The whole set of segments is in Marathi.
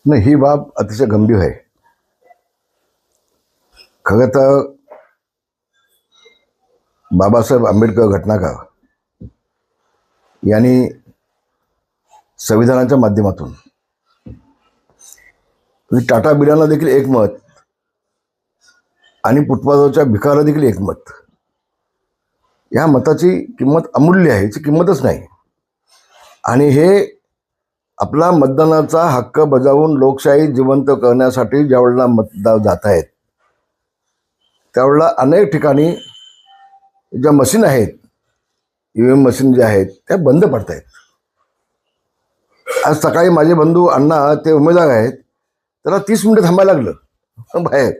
नाही, ही बाब अतिशय गंभीर आहे. खरं तर बाबासाहेब आंबेडकर घटनाकार यांनी संविधानाच्या माध्यमातून टाटा बिर्लाला देखील एक मत आणि फुटपाथवरच्या भिकाला देखील एक मत, या मताची किंमत अमूल्य आहे, याची किंमतच नाही. आणि हे आपला मतदानाचा हक्क बजावून लोकशाही जिवंत करण्यासाठी ज्यावेळेला मतदार जात आहेत त्यावेळेला अनेक ठिकाणी ज्या मशीन आहेत, EVM मशीन ज्या आहेत त्या बंद पडत आहेत. आज सकाळी माझे बंधू अण्णा ते उमेदवार आहेत, त्याला 30 मिनिटं थांबायला लागलं बाहेर.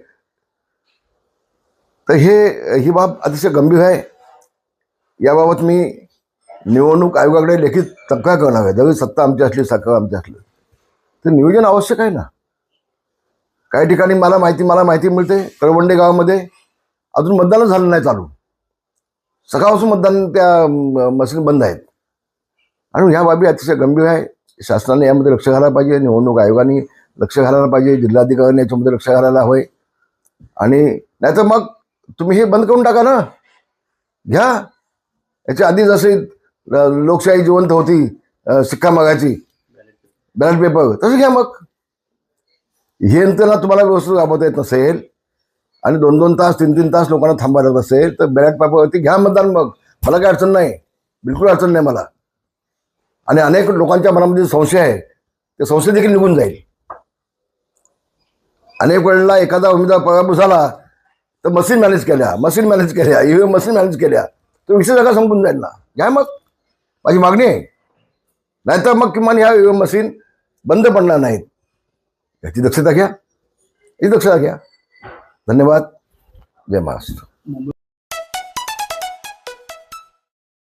तर ही बाब अतिशय गंभीर आहे. याबाबत मी निवडणूक आयोगाकडे लेखित तक्रार करणार आहे. जरी सत्ता आमची असली, सरकार आमची असलं तर नियोजन आवश्यक आहे ना. काही ठिकाणी मला माहिती मिळते कळवंडे गावामध्ये अजून मतदानच झालं नाही चालू. सकाळपासून मतदान त्या मशीन बंद आहेत. आणि ह्या बाबी अतिशय गंभीर आहे. शासनाने यामध्ये लक्ष घालायला पाहिजे, निवडणूक आयोगाने लक्ष घालायला पाहिजे, जिल्हाधिकाऱ्यांनी याच्यामध्ये लक्ष घालायला हवंय. आणि नाहीतर मग तुम्ही हे बंद करून टाका ना. घ्या, याच्या आधी जसे लोकशाही जिवंत होती, शिक्का मागायची, बॅलेट पेपर, तसं घ्या. मग हे यंत्रणा तुम्हाला व्यवस्थित राबवता येत नसेल आणि 2-2 तास 3-3 तास लोकांना थांबायला लागत असेल तर बॅलेट पेपरवरती घ्या मतदान. मग मला काही अडचण नाही, बिलकुल अडचण नाही मला. आणि अनेक लोकांच्या मनामध्ये संशय आहे, ते संशय देखील निघून जाईल. अनेक वेळेला एखादा उमेदवार पराभूत झाला तर मशीन मॅनेज केल्या, EVM मशीन मॅनेज केल्या, तो विषय सगळा संपून जाईल ना. घ्या मग, माझी मागणी आहे. नाहीतर मग किमान ह्या EVM मशीन बंद पडणार नाहीत, याची दक्षता घ्या. धन्यवाद. जय महाराष्ट्र.